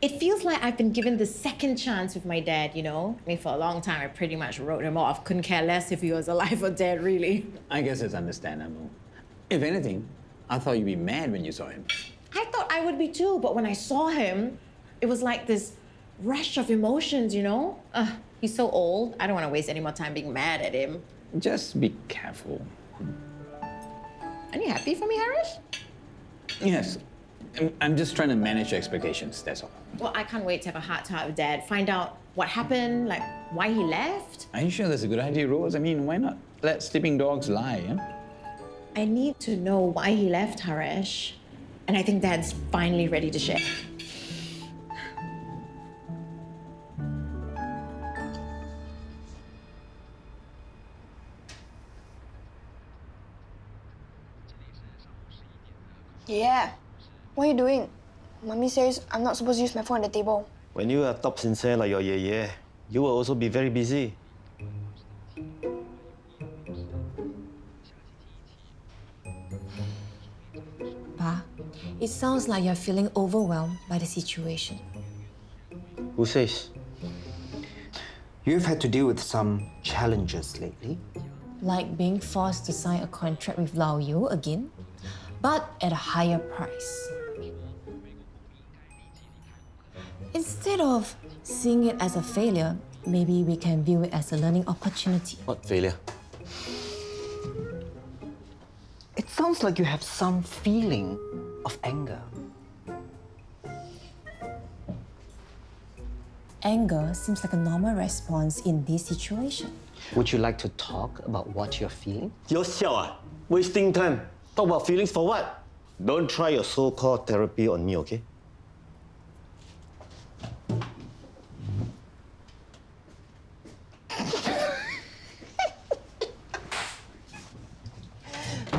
It feels like I've been given the second chance with my dad, you know? I mean, for a long time, I pretty much wrote him off. Couldn't care less if he was alive or dead, really. I guess it's understandable. If anything, I thought you'd be mad when you saw him. I thought I would be too, but when I saw him, it was like this rush of emotions, you know? He's so old. I don't want to waste any more time being mad at him. Just be careful. Are you happy for me, Harish? Yes. I'm just trying to manage your expectations, that's all. Well, I can't wait to have a heart-to-heart with Dad. Find out what happened, like why he left. Are you sure that's a good idea, Rose? I mean, why not let sleeping dogs lie, huh? I need to know why he left, Harish. And I think Dad's finally ready to share. Yeah. What are you doing? Mommy says I'm not supposed to use my phone at the table. When you are top sincere like your ye, you will also be very busy. Pa, it sounds like you're feeling overwhelmed by the situation. Who says? You've had to deal with some challenges lately. Like being forced to sign a contract with Lao Yu again, but at a higher price. Instead of seeing it as a failure, maybe we can view it as a learning opportunity. What failure? It sounds like you have some feeling of anger. Anger seems like a normal response in this situation. Would you like to talk about what you're feeling? You're wasting time. Talk about feelings for what? Don't try your so-called therapy on me, okay?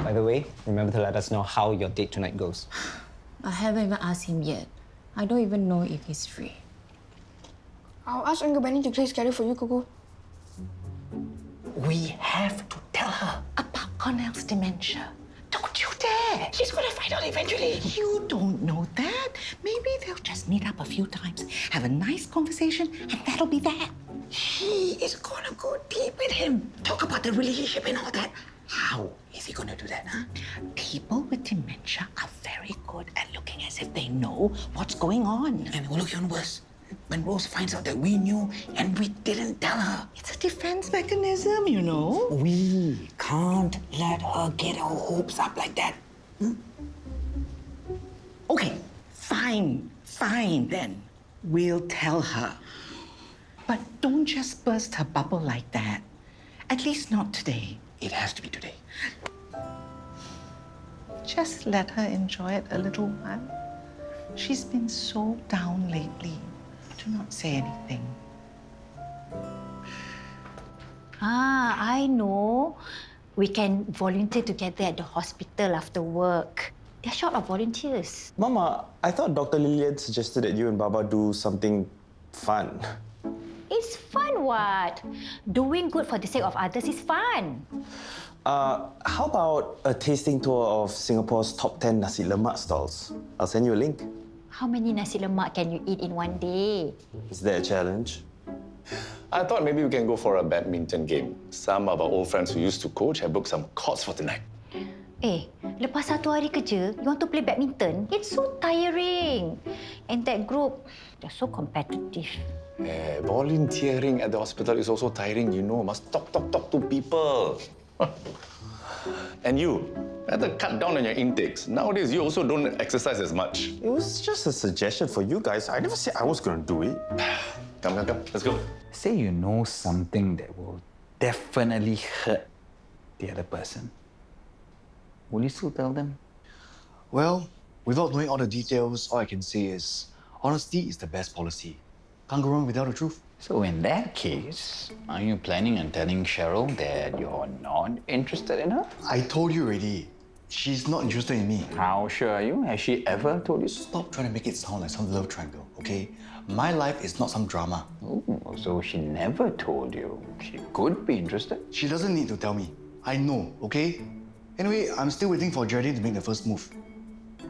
By the way, remember to let us know how your date tonight goes. I haven't even asked him yet. I don't even know if he's free. I'll ask Uncle Benny to clear his schedule for you, Cuckoo. We have to tell her about Cornell's dementia. Don't you dare! She's gonna find out eventually. You don't know that. Maybe they'll just meet up a few times, have a nice conversation, and that'll be that. He is gonna go deep with him. Talk about the relationship and all that. How is he gonna do that, huh? People with dementia are very good at looking as if they know what's going on. And it will look even worse when Rose finds out that we knew and we didn't tell her. It's a defense mechanism, you know. We can't let her get her hopes up like that. Okay, fine then. We'll tell her. But don't just burst her bubble like that. At least not today. It has to be today. Just let her enjoy it a little while. She's been so down lately. Do not say anything. I know. We can volunteer together at the hospital after work. They're short of volunteers. Mama, I thought Dr. Lillian suggested that you and Baba do something fun. It's fun, what? Doing good for the sake of others is fun. How about a tasting tour of Singapore's top 10 nasi lemak stalls? I'll send you a link. How many nasi lemak can you eat in one day? Is that a challenge? I thought maybe we can go for a badminton game. Some of our old friends who used to coach have booked some courts for tonight. Lepas satu hari kerja, you want to play badminton? It's so tiring. And that group, they're so competitive. Volunteering at the hospital is also tiring, you know. Must talk to people. And you, better cut down on your intakes. Nowadays, you also don't exercise as much. It was just a suggestion for you guys. I never said I was going to do it. Come, let's go. Say you know something that will definitely hurt the other person. Will you still tell them? Well, without knowing all the details, all I can say is honesty is the best policy. Can't go wrong without the truth. So in that case, are you planning on telling Cheryl that you're not interested in her? I told you already. She's not interested in me. How sure are you? Has she ever told you? Stop trying to make it sound like some love triangle, okay? My life is not some drama. Oh, so she never told you. She could be interested. She doesn't need to tell me. I know, okay? Anyway, I'm still waiting for Geraldine to make the first move.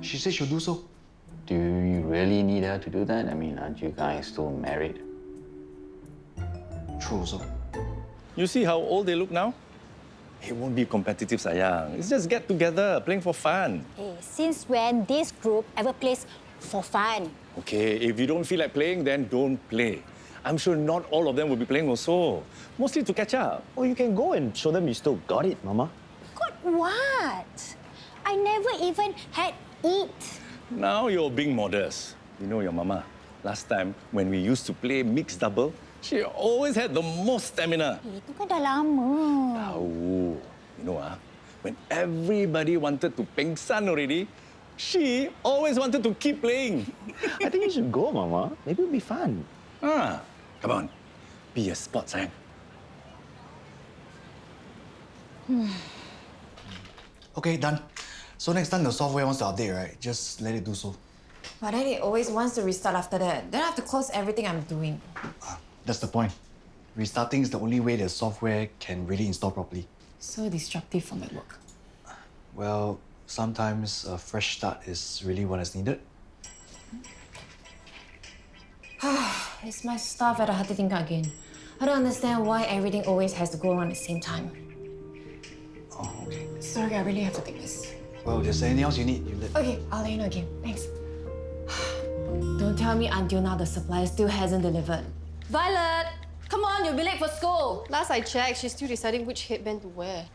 She said she'll do so. Do you really need her to do that? I mean, aren't you guys still married? True also. You see how old they look now? It won't be competitive, sayang. It's just get together, playing for fun. Hey, since when this group ever plays for fun? Okay, if you don't feel like playing, then don't play. I'm sure not all of them will be playing also. Mostly to catch up. Or you can go and show them you still got it, Mama. Got what? I never even had eat. Now you're being modest. You know your mama. Last time, when we used to play mixed double, she always had the most stamina. Itu kan dah lama. Tahu. You know, when everybody wanted to pengsan already, she always wanted to keep playing. I think you should go, Mama. Maybe it'll be fun. Come on. Be a sport, sayang. Okay, done. So next time the software wants to update, right? Just let it do so. But then it always wants to restart after that. Then I have to close everything I'm doing. That's the point. Restarting is the only way the software can really install properly. So disruptive for my work. Well, sometimes a fresh start is really what is needed. It's my staff at the Hati Tingkat again. I don't understand why everything always has to go on at the same time. Oh, okay. Sorry, I really have to take this. Well, if there's anything else you need, you let... Okay, I'll let you know again. Thanks. Don't tell me until now the supplier still hasn't delivered. Violet! Come on, you'll be late for school. Last I checked, she's still deciding which headband to wear.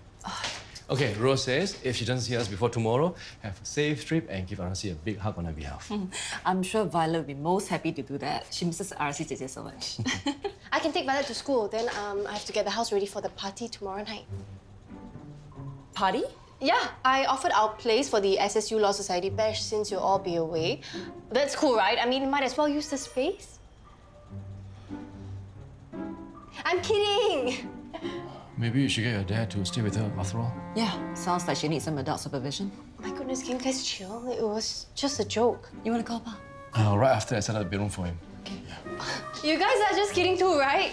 Okay, Rose says if she doesn't see us before tomorrow, have a safe trip and give RC a big hug on her behalf. I'm sure Violet will be most happy to do that. She misses RC JJ so much. I can take Violet to school, then I have to get the house ready for the party tomorrow night. Party? Yeah, I offered our place for the SSU Law Society bash since you'll all be away. That's cool, right? I mean, might as well use the space. I'm kidding! Maybe you should get your dad to stay with her after all. Yeah, sounds like she needs some adult supervision. My goodness, can you guys chill? It was just a joke. You want to call Pa? Right after I set up the bedroom for him. Okay. You guys are just kidding too, right?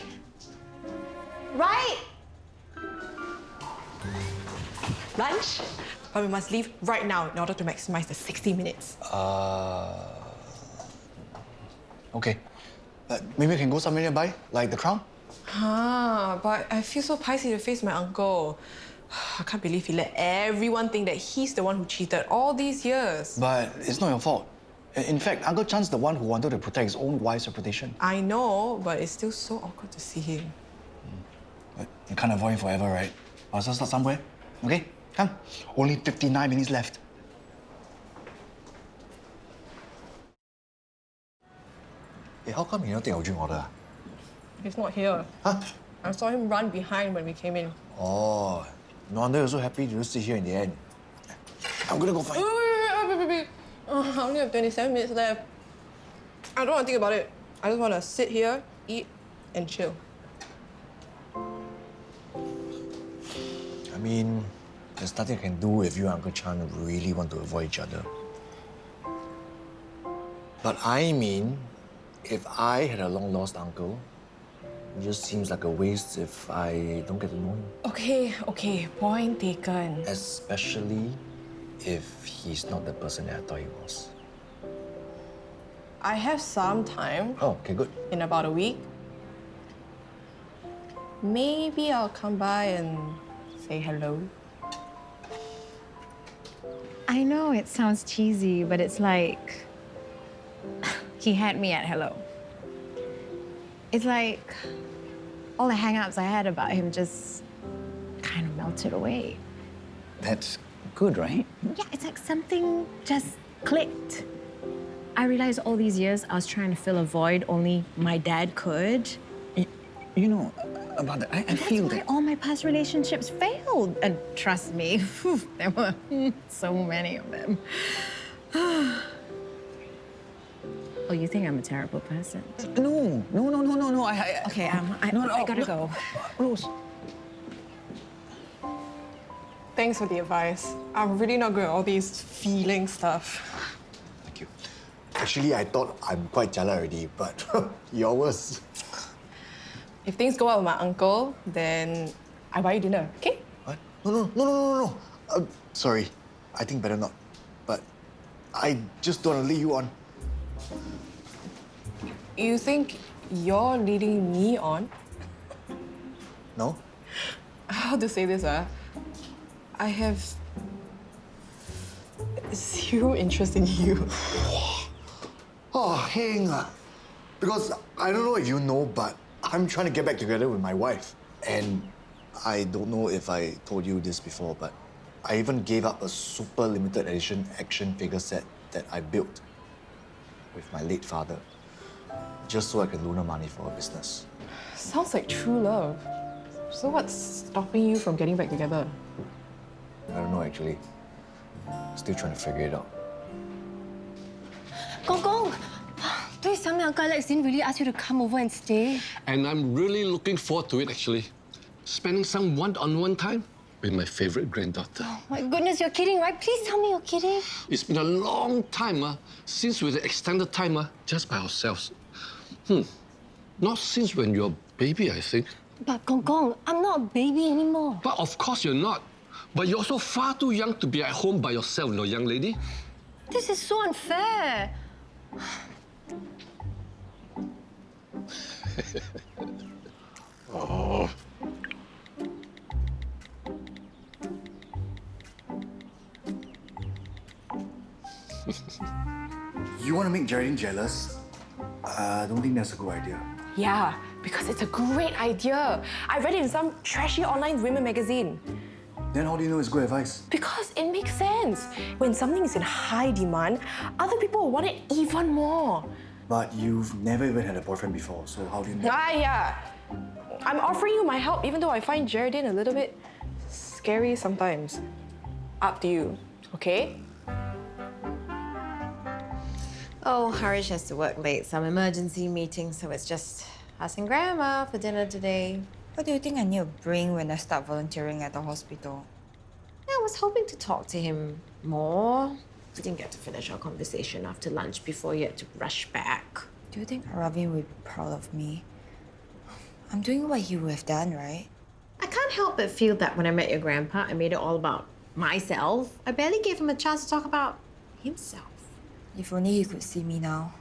Right? Lunch? But we must leave right now in order to maximize the 60 minutes. Okay. Maybe we can go somewhere nearby, like the Crown? But I feel so paiseh to face my uncle. I can't believe he let everyone think that he's the one who cheated all these years. But it's not your fault. In fact, Uncle Chan's the one who wanted to protect his own wife's reputation. I know, but it's still so awkward to see him. But you can't avoid him forever, right? I'll start somewhere. Okay? Come. Only 59 minutes left. Hey, how come you don't take our drink order? He's not here. Huh? I saw him run behind when we came in. Oh, no wonder you're so happy to just sit here in the end. I'm gonna go find... Wait. I only have 27 minutes left. I don't want to think about it. I just want to sit here, eat, and chill. I mean, there's nothing I can do if you and Uncle Chan really want to avoid each other. But I mean, if I had a long-lost uncle, it just seems like a waste if I don't get to know him. Okay. Point taken. Especially if he's not the person that I thought he was. I have some time. Oh, okay, good. In about a week. Maybe I'll come by and say hello. I know it sounds cheesy, but it's like he had me at hello. It's like all the hang-ups I had about him just kind of melted away. That's good, right? Yeah, it's like something just clicked. I realized all these years I was trying to fill a void only my dad could. You know, about that, I feel That's why all my past relationships failed. And trust me, there were so many of them. Oh, you think I'm a terrible person? No. Okay, I gotta go. Rose. Thanks for the advice. I'm really not good at all these feeling stuff. Thank you. Actually, I thought I'm quite jala already, but you're worse. If things go well with my uncle, then I buy you dinner, okay? What? No. Sorry, I think better not. But I just don't want to lead you on. You think you're leading me on? No? How to say this, I have zero interest in you. Oh, hang on. Because I don't know if you know, but I'm trying to get back together with my wife. And I don't know if I told you this before, but I even gave up a super limited edition action figure set that I built with my late father, just so I can loan her money for her business. Sounds like true love. So what's stopping you from getting back together? I don't know, actually. Still trying to figure it out. Gong Gong, please tell me Uncle Alex didn't really ask you to come over and stay. And I'm really looking forward to it, actually. Spending some one-on-one time with my favorite granddaughter. Oh my goodness, you're kidding, right? Please tell me you're kidding. It's been a long time since we extended time just by ourselves. Not since when you're a baby, I think. But Gong Gong, I'm not a baby anymore. But of course you're not. But you're also far too young to be at home by yourself, no, young lady? This is so unfair. Oh. You want to make Geraldine jealous? I don't think that's a good idea. Yeah, because it's a great idea. I read it in some trashy online women magazine. Then how do you know it's good advice? Because it makes sense. When something is in high demand, other people will want it even more. But you've never even had a boyfriend before, so how do you know? Yeah. I'm offering you my help, even though I find Geraldine a little bit scary sometimes. Up to you, okay? Oh, Harish has to work late. Some emergency meeting, so it's just us and Grandma for dinner today. What do you think I need to bring when I start volunteering at the hospital? I was hoping to talk to him more. We didn't get to finish our conversation after lunch before you had to rush back. Do you think Ravi would be proud of me? I'm doing what he would have done, right? I can't help but feel that when I met your grandpa, I made it all about myself. I barely gave him a chance to talk about himself. If only he could see me now.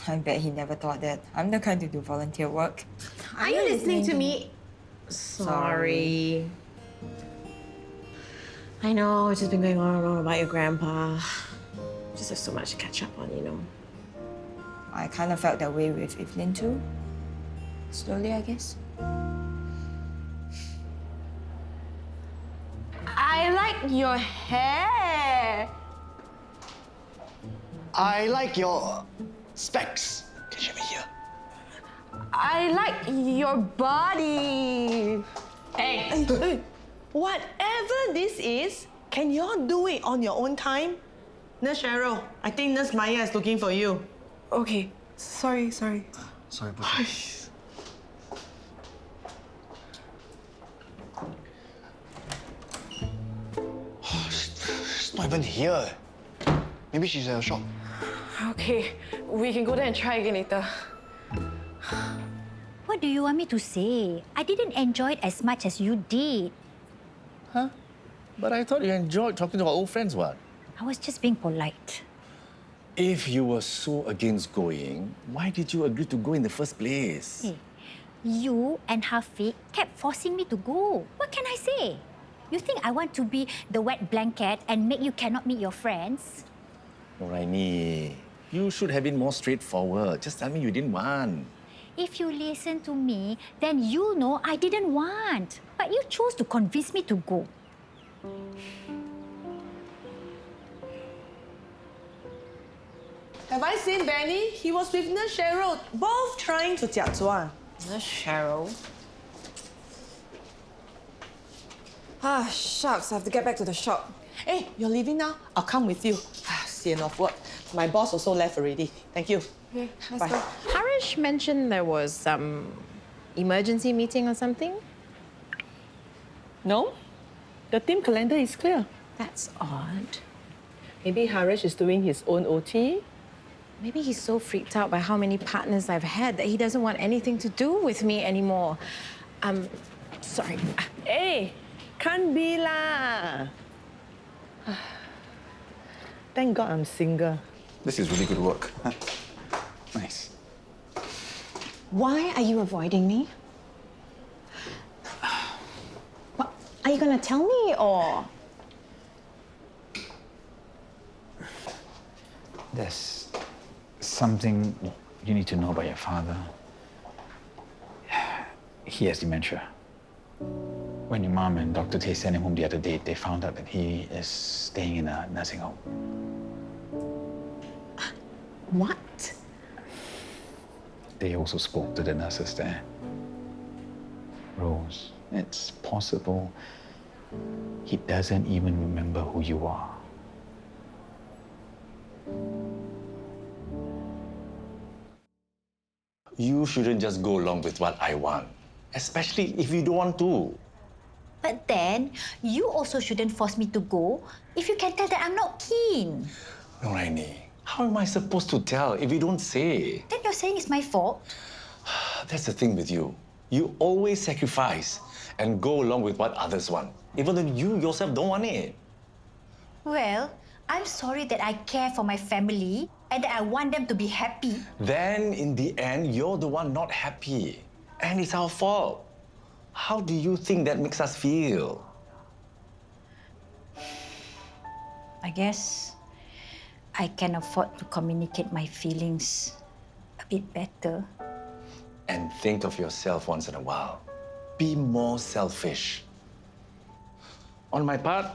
I bet he never thought that I'm the kind to do volunteer work. Are you listening to me? Sorry. I know, it's just been going on and on about your grandpa. Just have so much to catch up on, you know. I kind of felt that way with Evelyn too. Slowly, I guess. I like your hair. I like your specs. Can you show me here? I like your body. Hey, whatever this is, can you all do it on your own time? Nurse Cheryl, I think Nurse Maya is looking for you. Okay, sorry. Sorry, Butcher. She's not even here. Maybe she's at a shop. Okay, we can go there and try again later. What do you want me to say? I didn't enjoy it as much as you did. Huh? But I thought you enjoyed talking to our old friends, what? I was just being polite. If you were so against going, why did you agree to go in the first place? Hey, you and Hafiq kept forcing me to go. What can I say? You think I want to be the wet blanket and make you cannot meet your friends? Nooraini, you should have been more straightforward. Just tell me you didn't want. If you listen to me, then you know I didn't want. But you chose to convince me to go. Have I seen Benny? He was with Nurse Cheryl, both trying to 假装. Nurse Cheryl. Ah, shucks, I have to get back to the shop. Hey, you're leaving now? I'll come with you. Sian of work. My boss also left already. Thank you. Okay, let's Bye. go. Harish mentioned there was some emergency meeting or something. No, the team calendar is clear. That's odd. Maybe Harish is doing his own OT. Maybe he's so freaked out by how many partners I've had that he doesn't want anything to do with me anymore. Sorry. Hey, can't be lah. Thank God I'm single. This is really good work. Nice. Why are you avoiding me? What, are you gonna tell me or? There's something you need to know about your father. He has dementia. When your mom and Dr. Tay sent him home the other day, they found out that he is staying in a nursing home. What? They also spoke to the nurses there. Rose, it's possible he doesn't even remember who you are. You shouldn't just go along with what I want, especially if you don't want to. But then, you also shouldn't force me to go if you can tell that I'm not keen. Nooraini, how am I supposed to tell if you don't say? Then you're saying it's my fault? That's the thing with you. You always sacrifice and go along with what others want, even though you yourself don't want it. Well, I'm sorry that I care for my family and that I want them to be happy. Then, in the end, you're the one not happy. And it's our fault. How do you think that makes us feel? I guess I can afford to communicate my feelings a bit better. And think of yourself once in a while. Be more selfish. On my part,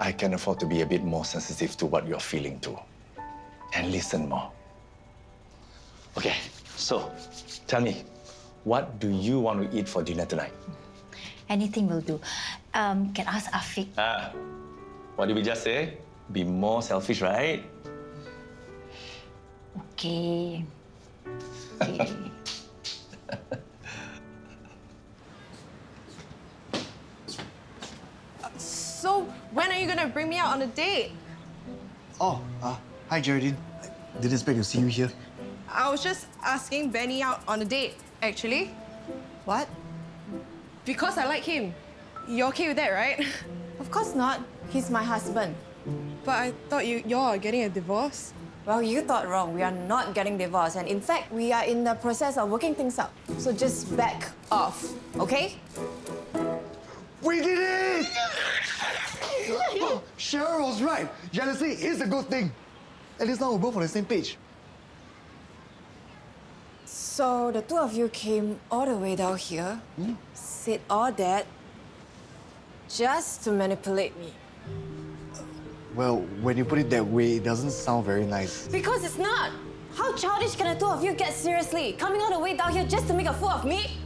I can afford to be a bit more sensitive to what you're feeling too. And listen more. Okay, so tell me, what do you want to eat for dinner tonight? Anything will do. Can I ask Afiq? What did we just say? Be more selfish, right? Okay. Okay. So, when are you gonna bring me out on a date? Oh, hi Geraldine. I didn't expect to see you here. I was just asking Benny out on a date, actually. What? Because I like him. You're okay with that, right? Of course not. He's my husband. But I thought y'all are getting a divorce. Well, you thought wrong. We are not getting divorced. And in fact, we are in the process of working things out. So just back off, okay? We did it! Oh, Cheryl was right. Jealousy is a good thing. At least now we're both on the same page. So the two of you came all the way down here, said all that, just to manipulate me. Well, when you put it that way, it doesn't sound very nice. Because it's not! How childish can the two of you get seriously? Coming all the way down here just to make a fool of me?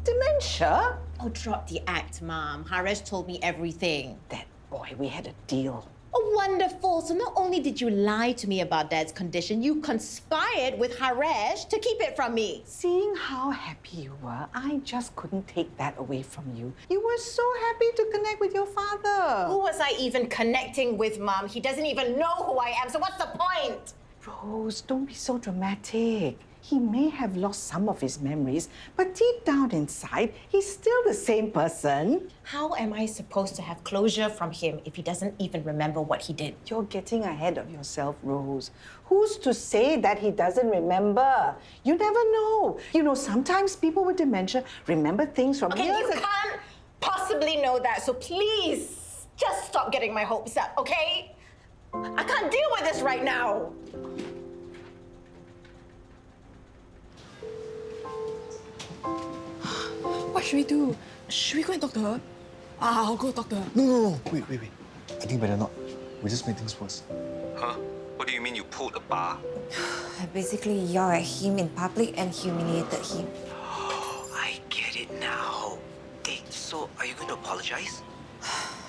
Dementia? Oh, drop the act, Mom. Haresh told me everything. That boy, we had a deal. Oh, wonderful. So not only did you lie to me about Dad's condition, you conspired with Haresh to keep it from me. Seeing how happy you were, I just couldn't take that away from you. You were so happy to connect with your father. Who was I even connecting with, Mom? He doesn't even know who I am, so what's the point? Rose, don't be so dramatic. He may have lost some of his memories, but deep down inside, he's still the same person. How am I supposed to have closure from him if he doesn't even remember what he did? You're getting ahead of yourself, Rose. Who's to say that he doesn't remember? You never know. You know, sometimes people with dementia remember things from Okay, years you can't possibly know that, so please just stop getting my hopes up, okay? I can't deal with this right now. What should we do? Should we go and talk to her? I'll go talk to her. No. Wait. I think better not. We just make things worse. Huh? What do you mean you pulled the bar? I basically yelled at him in public and humiliated him. I get it now. Hey, so are you going to apologize?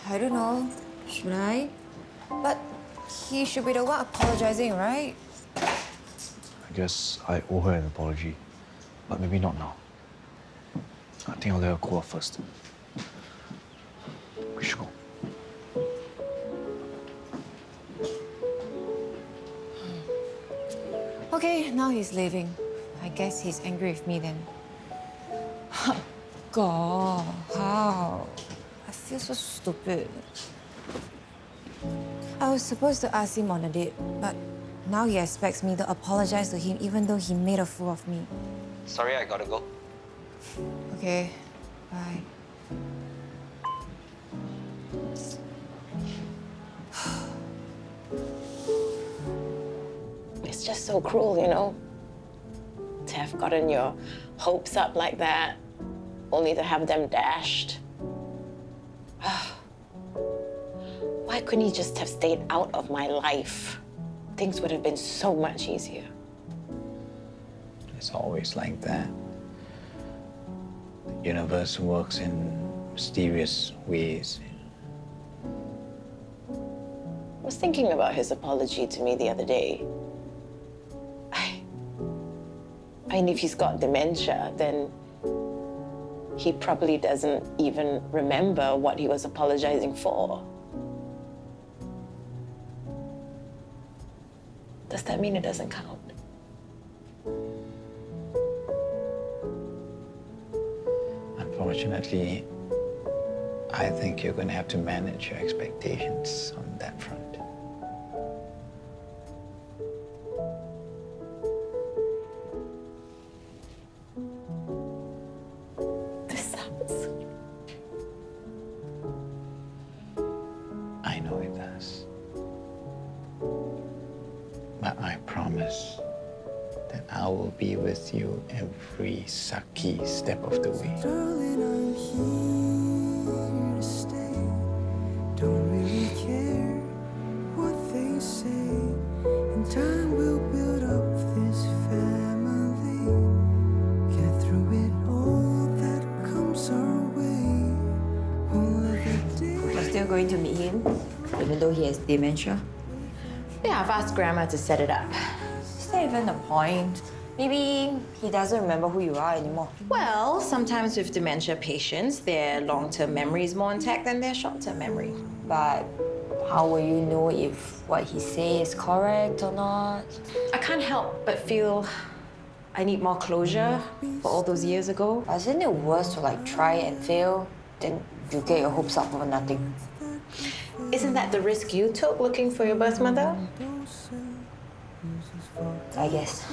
I don't know. Should I? But he should be the one apologizing, right? I guess I owe her an apology, but maybe not now. I think I'll let her cool off first. We should go. Okay, now he's leaving. I guess he's angry with me then. God, how? I feel so stupid. I was supposed to ask him on a date, but now he expects me to apologize to him even though he made a fool of me. Sorry, I gotta go. Okay, bye. It's just so cruel, you know? To have gotten your hopes up like that, only to have them dashed. Why couldn't he just have stayed out of my life? Things would have been so much easier. It's always like that. The universe works in mysterious ways. I was thinking about his apology to me the other day. I mean, if he's got dementia, then he probably doesn't even remember what he was apologizing for. Does that mean it doesn't count? Unfortunately, I think you're going to have to manage your expectations on that front. This sucks. I know it does. But I promise that I will be with you every sucky step of the way. Darling, I'm here to stay. Don't really care what they say. In time we'll build up this family. Get through it all that comes our way. Won't let the day. You're still going to meet him, even though he has dementia? Yeah, I've asked Grandma to set it up. Is that even the point? Maybe he doesn't remember who you are anymore. Well, sometimes with dementia patients, their long-term memory is more intact than their short-term memory. But how will you know if what he says is correct or not? I can't help but feel I need more closure for all those years ago. Isn't it worse to try and fail than you get your hopes up for nothing? Isn't that the risk you took looking for your birth mother? I guess.